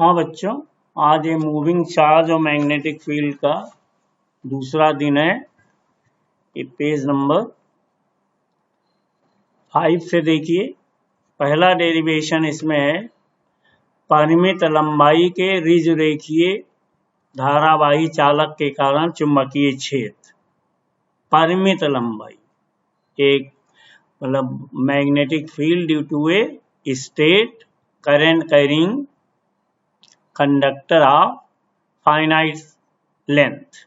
हाँ बच्चों, आज ये मूविंग चार्ज और मैग्नेटिक फील्ड का दूसरा दिन है। ये पेज नंबर 5 से देखिए। पहला डेरिवेशन इसमें है, परिमित लंबाई के ऋजुरेखीय धारावाही चालक के कारण चुंबकीय क्षेत्र। परिमित लंबाई एक मतलब magnetic field due to a straight current carrying conductor of finite length.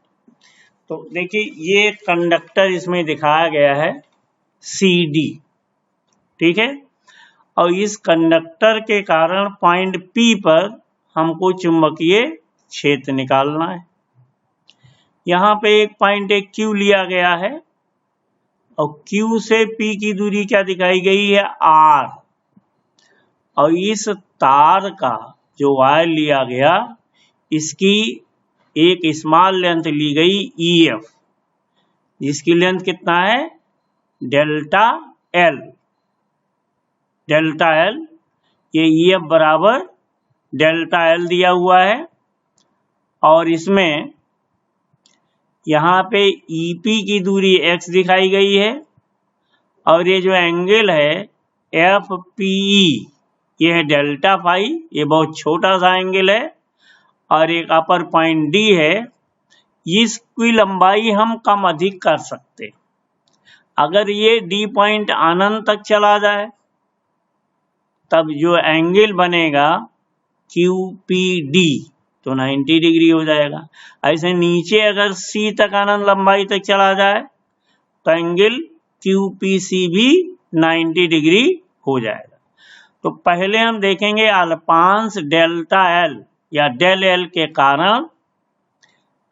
तो देखिए ये कंडक्टर इसमें दिखाया गया है CD, ठीक है। और इस कंडक्टर के कारण पॉइंट P पर हमको चुंबकीय क्षेत्र निकालना है। यहाँ पे एक पॉइंट एक Q लिया गया है और Q से P की दूरी क्या दिखाई गई है, R। और इस तार का जो वायर लिया गया, इसकी एक स्मॉल लेंथ ली गई EF, जिसकी लेंथ कितना है, डेल्टा L। डेल्टा L, ये EF बराबर डेल्टा L दिया हुआ है। और इसमें यहाँ पे EP की दूरी x दिखाई गई है और ये जो एंगल है FPE, ये है डेल्टा फाई, ये बहुत छोटा सा एंगल है। और एक अपर पॉइंट D है, इसकी लंबाई हम कम अधिक कर सकते। अगर ये D पॉइंट अनंत तक चला जाए तब जो एंगल बनेगा QPD तो 90 डिग्री हो जाएगा। ऐसे नीचे अगर C तक अनंत लंबाई तक चला जाए तो एंगल QPC भी 90 डिग्री हो जाएगा। तो पहले हम देखेंगे अल्पांश डेल्टा L या डेल L के कारण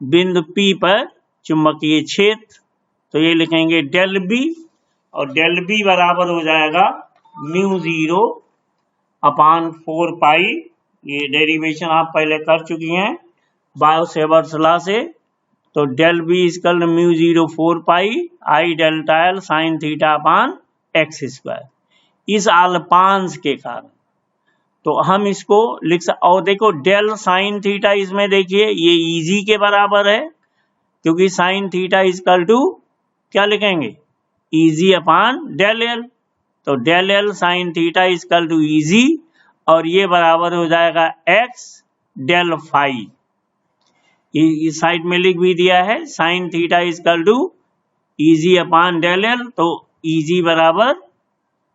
बिंदु P पर चुंबकीय क्षेत्र। तो ये लिखेंगे डेल B, और डेल B बराबर हो जाएगा μ0 अपान 4 पाई। ये डेरिवेशन आप पहले कर चुकी हैं बायो-सेवर्ट्स लॉ से। तो del B equal μ0 4 pi I delta L sine theta upon x square, इस अल्पांश के कारण। तो हम इसको लिख सकते। और देखो डेल साइन थीटा इसमें देखिए ये EG के बराबर है, क्योंकि साइन थीटा इक्वल टू क्या लिखेंगे, EG अपान डेल L। तो del L sine theta equal to EG, और ये बराबर हो जाएगा x डेल फाई। ये इस साइड में लिख भी दिया है, sine theta equal to EG upon del L। तो EG बराबर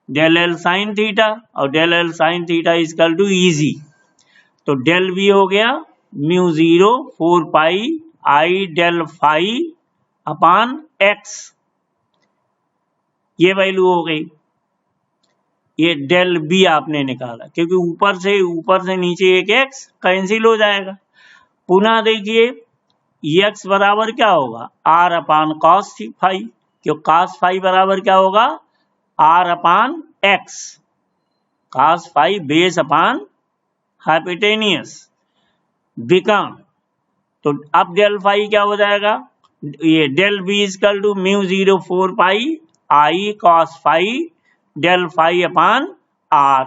डेल L साइन थीटा, और del L sine theta equal to EG। तो डेल B हो गया μ0 4 pi I del phi upon x, ये वैल्यू हो गई। ये डेल B आपने निकाला, क्योंकि ऊपर से नीचे एक x कैंसिल हो जाएगा। पुनः देखिए x बराबर क्या होगा, R अपान कॉस फाई, क्यों कॉस फाई बराबर क्या होगा, R upon x, cos phi base upon hypotenuse become. तो अब डेल फाई क्या हो जाएगा, ये del B equal to μ0 4 pi I cos phi del phi upon R।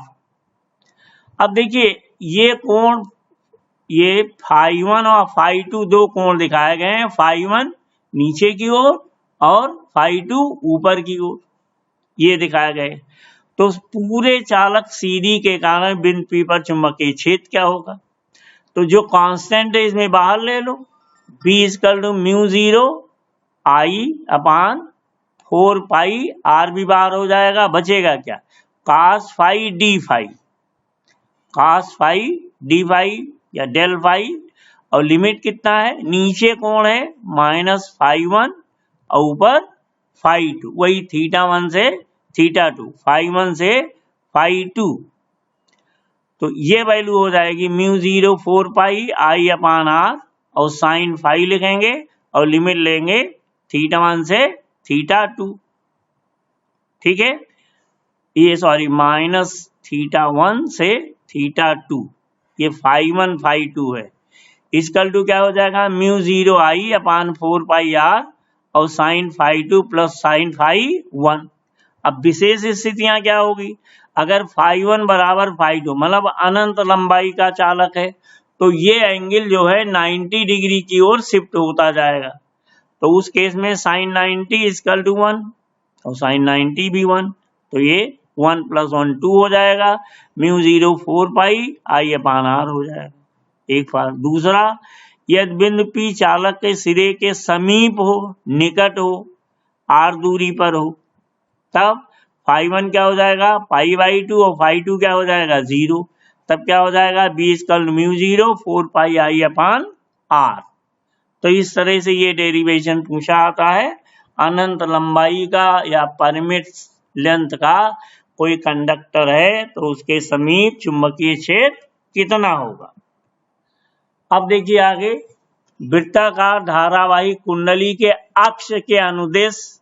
अब देखिए ये कोण, ये φ1 और φ2 दो कोण दिखाए गए हैं। φ1 नीचे की ओर और φ2 ऊपर की ओर, ये दिखाए गए। तो पूरे चालक CD के कारण बिंदु P पर चुंबकीय क्षेत्र क्या होगा। तो जो कांस्टेंट है इसमें बाहर ले लो, B equal to μ0 I upon 4 pi, R भी बाहर हो जाएगा, बचेगा क्या, cos phi d phi, cos phi d phi या डेल फाई। और लिमिट कितना है, नीचे कोण है -φ1 और ऊपर φ2, वही θ1 से θ2, φ1 से φ2। तो ये वैल्यू हो जाएगी μ0 4 पाई I अपान R, और साइन फाई लिखेंगे और लिमिट लेंगे θ1 से θ2, ठीक है। ये सॉरी -θ1 से θ2, ये φ1 φ2 है। इक्वल टू क्या हो जाएगा, μ0 I अपान 4 पाई R और साइन φ2 प्लस साइन φ1। अब विशेष स्थितियां क्या होगी, अगर φ1 बराबर φ2 मतलब अनंत लंबाई का चालक है तो ये एंगल जो है 90 डिग्री की ओर शिफ्ट होता जाएगा। तो उस केस में sin 90 इक्वल टू 1 और sin 90 भी 1, तो ये 1 + 1 2 हो जाएगा, μ0 4 पाई I/r हो जाएगा। एक बार दूसरा, यदि बिंदु P चालक के सिरे के समीप हो, निकट हो, r दूरी पर हो, तब φ1 क्या हो जाएगा π/2 और φ2 क्या हो जाएगा 0, तब क्या हो जाएगा B = μ0 4 पाई I/r। तो इस तरह से ये डेरिवेशन पूछा आता है अनंत लंबाई का या परमिट लेंथ का कोई कंडक्टर है तो उसके समीप चुंबकीय क्षेत्र कितना होगा। अब देखिए आगे, वृत्ताकार धारावाही कुंडली के अक्ष के अनुदेश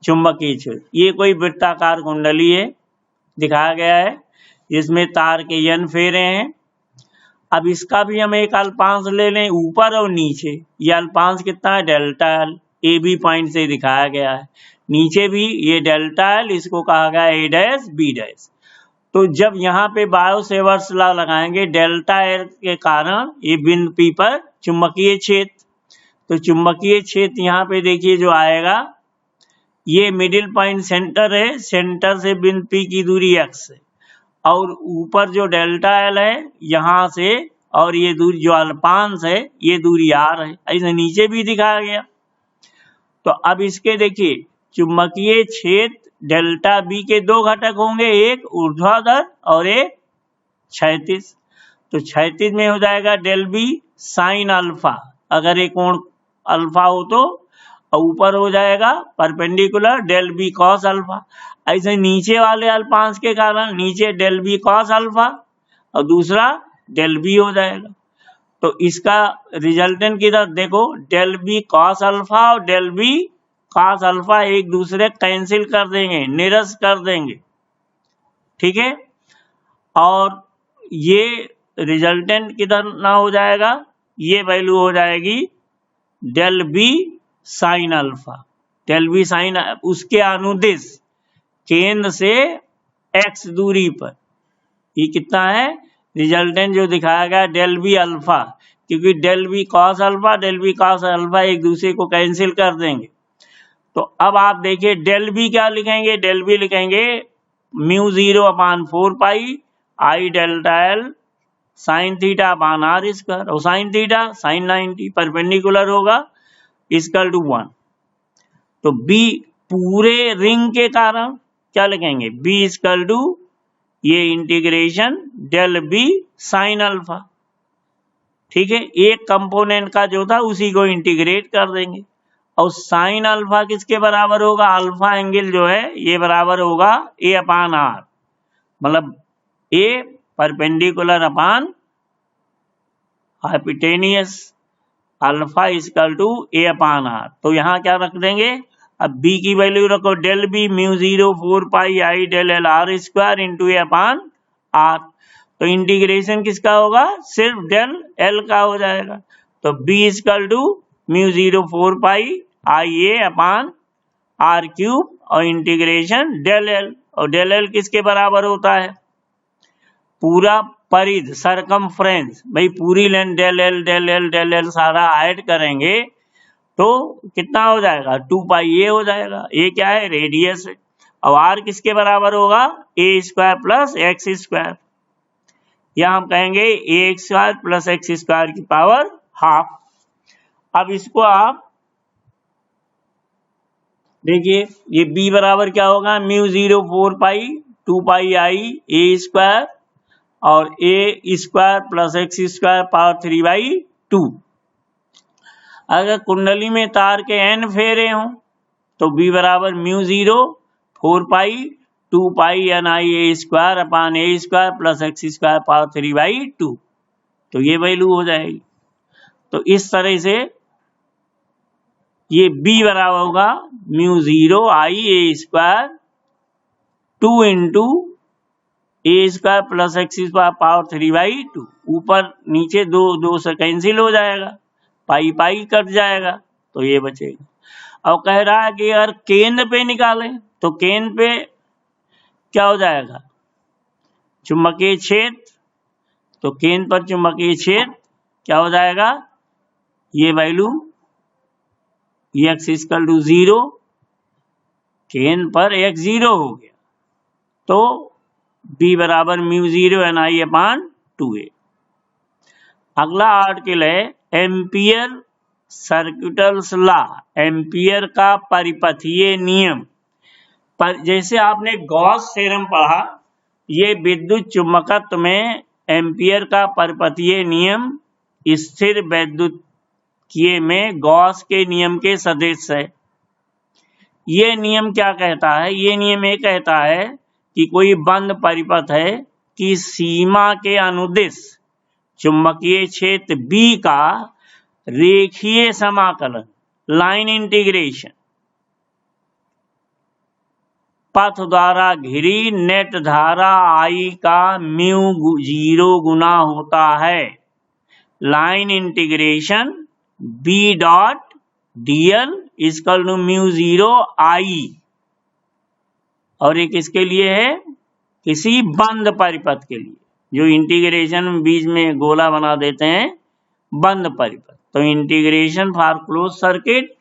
चुंबकीय क्षेत्र। ये कोई वृत्ताकार कुंडली है दिखाया गया है जिसमें तार के n फेरे हैं। अब इसका भी हम एक अल्पांश ले लें ऊपर और नीचे। ये अल्पांश कितना है delta L, A B point से दिखाया गया है। नीचे भी ये डेल्टा एल, इसको कहा गया ए डैश बी डैश। तो जब यहाँ पे बायो सेवर्ट्स लॉ लगाएंगे डेल्टा एल के कारण ये बिंदु P पर चुंबकीय क्षेत्र, तो चुंबकीय क्षेत्र यहाँ पे देखिए जो आएगा, ये मिडिल पॉइंट सेंटर है, सेंटर से बिंदु P की दूरी x है और ऊपर जो डेल्टा एल है यहाँ से और ये दूरी जो अल्पांश है ये दूरी r है, ऐसे नीचे भी दिखाया गया। तो अब इसके देखिए चुंबकीय क्षेत्र डेल्टा बी के दो घटक होंगे, एक ऊर्ध्वाधर और एक क्षैतिज। तो क्षैतिज में हो जाएगा डेल बी साइन अल्फा, अगर एक कोण अल्फा हो तो, और ऊपर हो जाएगा perpendicular del B cos alpha. ऐसे नीचे वाले अल्पांश के कारण नीचे डेल बी कॉस अल्फा और दूसरा डेल बी हो जाएगा। तो इसका रिजल्टेंट किधर देखो, डेल बी कॉस अल्फा और डेल बी कॉस अल्फा एक दूसरे कैंसिल कर देंगे, निरस्त कर देंगे, ठीक है। और ये रिजल्टेंट किधर ना हो जाएगा, ये वैल्यू हो जाएगी del B sine alpha. Del B sine उसके अनुदिश केंद्र से x दूरी पर, ये कितना है रिजल्टेंट जो दिखाया गया डेल बी अल्फा, क्योंकि डेल बी कॉस अल्फा एक दूसरे को कैंसिल कर देंगे। तो अब आप देखिए डेल बी क्या लिखेंगे, डेल बी लिखेंगे μ0/4 पाई I delta L sine theta upon r square, और साइन थीटा साइन 90 परपेंडिकुलर होगा इक्वल टू 1। तो B पूरे रिंग के कारण क्या लिखेंगे, B इक्वल टू ये integration del B sine alpha, ठीक है। एक कंपोनेंट का जो था उसी को इंटीग्रेट कर देंगे और साइन अल्फा किसके बराबर होगा, अल्फा एंगल जो है ये बराबर होगा A/r, मतलब A perpendicular upon hypotenuse, alpha equal to A/r। तो यहाँ क्या रख देंगे, अब B की वैल्यू रखो del B μ0 4 pi I del L r square into A/r। तो इंटीग्रेशन किसका होगा, सिर्फ डेल एल का हो जाएगा। तो B equal to μ0 4 pi IA/r³ और इंटीग्रेशन डेल एल, और डेल एल किसके बराबर होता है, पूरा परिध सरकमफ्रेंस, भाई पूरी लेंथ डेल एल सारा ऐड करेंगे तो कितना हो जाएगा 2 पाई a हो जाएगा। ये क्या है रेडियस है, और r किसके बराबर होगा a² प्लस x², या हम कहेंगे ax² प्लस x² की पावर हाफ। अब इसको आप देखिए ये b बराबर क्या होगा μ0 4 पाई 2 पाई I a² और a² प्लस x² पावर 3/2। अगर कुंडली में तार के n फेरे हों तो b बराबर μ0 4 पाई 2 पाई NiA² अपान a² प्लस x² पावर 3/2, तो ये वैल्यू हो जाएगी। तो इस तरह से ये b बराबर होगा μ0 IA² 2 into a² plus x² power 3/2, ऊपर नीचे दो से कैंसिल हो जाएगा, पाई पाई कट जाएगा, तो ये बचेगा। अब कह रहा है कि अगर केंद्र पे निकालें तो केंद्र पे क्या हो जाएगा, चुंबकीय क्षेत्र, तो केंद्र पर चुंबकीय क्षेत्र क्या हो जाएगा, ये वैल्यू x = 0, केंद्र पर x 0 हो गया, तो B = μ0 Ni/2a। अगला आर्टिकल है एम्पियर सर्किटल्स लॉ, एम्पियर का परिपथीय नियम। पर जैसे आपने गॉस थ्योरम पढ़ा, ये विद्युत चुंबकत्व में एम्पियर का परिपथीय नियम स्थिर वैद्युतिकी में गॉस के नियम के सदृश है। ये नियम क्या कहता है, ये नियम ये कहता है कि कोई बंद परिपथ है कि सीमा के अनुदिश चुंबकीय क्षेत्र B का रेखीय समाकलन, लाइन इंटीग्रेशन, पथ द्वारा घिरी नेट धारा I का μ0 गुना होता है। लाइन इंटीग्रेशन B.dl = μ0 I, और एक किसके लिए है, किसी बंद परिपथ के लिए, जो इंटीग्रेशन बीच में गोला बना देते हैं, बंद परिपथ। तो integration for close circuit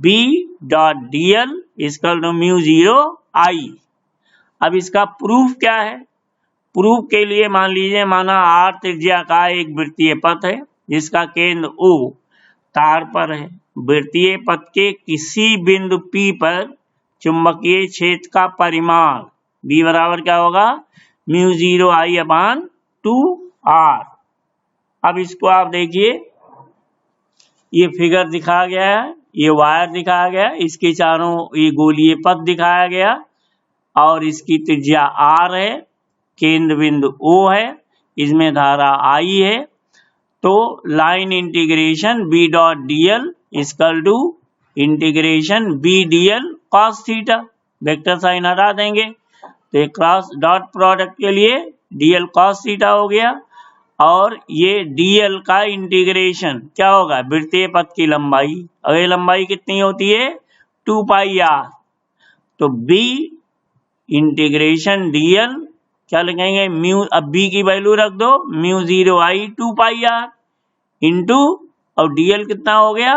B.dl = μ0 I। अब इसका प्रूफ क्या है, प्रूफ के लिए मान लीजिए माना R त्रिज्या का एक वृत्तीय पथ है जिसका केंद्र O तार पर है। वृत्तीय पथ के किसी बिंदु P पर चुंबकीय क्षेत्र का परिमाण B बराबर क्या होगा, μ0 I/2R। अब इसको आप देखिए, ये फिगर दिखाया गया है, ये वायर दिखाया गया, इसके चारों ये गोलीय पथ दिखाया गया, और इसकी त्रिज्या R है, केंद्र बिंदु O है, इसमें धारा I है। तो line integration B.dl = integration B.dl cos theta, vector sine हटा देंगे तो ये क्रॉस डॉट प्रोडक्ट के लिए dl cos थीटा हो गया, और ये dl का इंटीग्रेशन क्या होगा, वृत्तीय पथ की लंबाई, और ये लंबाई कितनी होती है, 2πr। तो B इंटीग्रेशन dl क्या लिखेंगे, म्यू, अब B की वैल्यू रख दो, μ0 I/2πr इंटू, और dl कितना हो गया,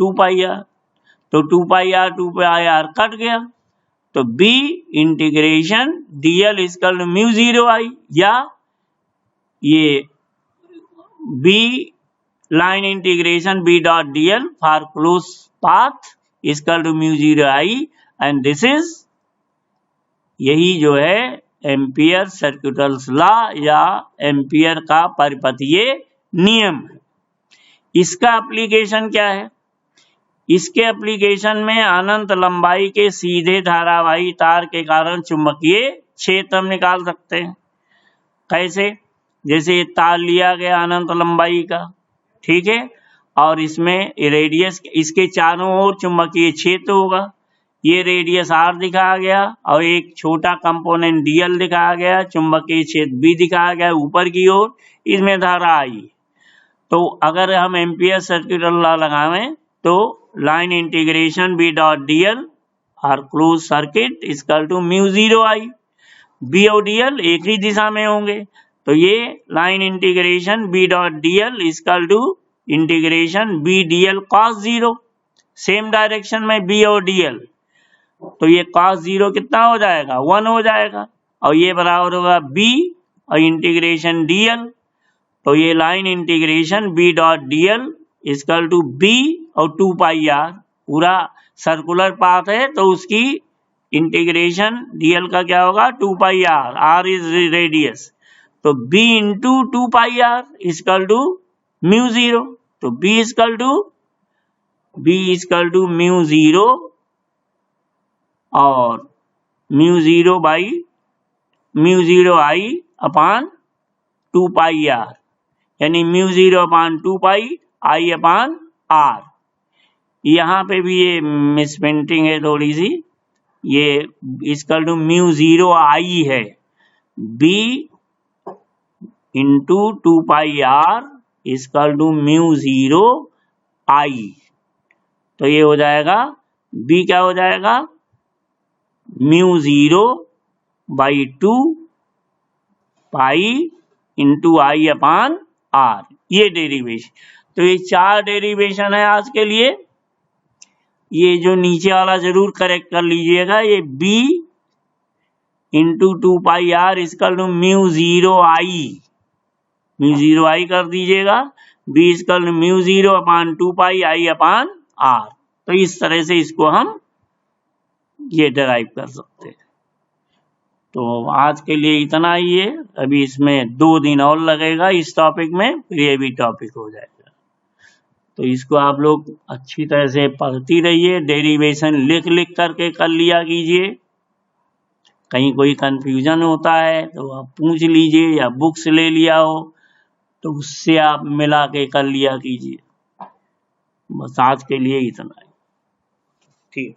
2πr, तो 2πr कट गया, तो B इंटीग्रेशन dl = μ0 I, या ये B line integration B.dl for close path = μ0 I, and this is, यही जो है एम्पियर सर्किटल्स लॉ या एम्पियर का परिपथीय नियम है। इसका एप्लीकेशन क्या है, इसके एप्लीकेशन में अनंत लंबाई के सीधे धारावाही तार के कारण चुंबकीय क्षेत्र हम निकाल सकते हैं। कैसे, जैसे तार लिया गया अनंत लंबाई का, ठीक है, और इसमें रेडियस, इसके चारों ओर चुंबकीय क्षेत्र होगा, ये रेडियस R दिखाया गया, और एक छोटा कंपोनेंट dl दिखाया गया, चुंबकीय क्षेत्र B दिखाया गया ऊपर की ओर, इसमें धारा I। तो अगर हम एम्पियर सर्किटल लॉ लगावें तो लाइन इंटीग्रेशन B.dl और क्लोज सर्किट = μ0 I। B और dl एक ही दिशा में होंगे, तो ये line integration B.dl = integration B.dl cos 0, same direction में B और dl, तो ये cos 0 कितना हो जाएगा, 1 हो जाएगा, और ये बराबर होगा B और इंटीग्रेशन dl, तो ये लाइन इंटीग्रेशन B.dl = B और 2πr, पूरा सर्कुलर पाथ है तो उसकी इंटीग्रेशन dl का क्या होगा, 2πr, r इज रेडियस, तो B × 2πr = μ0, तो B = μ0, और μ0 I/2πr, यानी μ0/2π I/r। यहाँ पे भी ये मिसप्रिंटिंग है थोड़ी सी, ये = μ0 I है, B × 2πr = μ0 I, तो ये हो जाएगा B क्या हो जाएगा, μ0/2 pi into I upon R, ये डेरिवेशन। तो ये 4 डेरिवेशन है आज के लिए। ये जो नीचे वाला जरूर करेक्ट कर लीजिएगा, ये b into 2 pi R equal to mu zero I कर दीजिएगा, b equal to mu zero upon 2 pi I upon R. तो इस तरह से इसको हम ये डिराइव कर सकते हैं। तो आज के लिए इतना ही है, अभी इसमें 2 दिन और लगेगा इस टॉपिक में, फिर ये भी टॉपिक हो जाएगा। तो इसको आप लोग अच्छी तरह से पढ़ती रहिए, डेरिवेशन लिख करके कर लिया कीजिए। कहीं कोई कंफ्यूजन होता है तो आप पूछ लीजिए, या बुक्स ले लिया हो तो उससे आप मिला के कर लिया कीजिए। बस आज के लिए इतना ही, ठीक।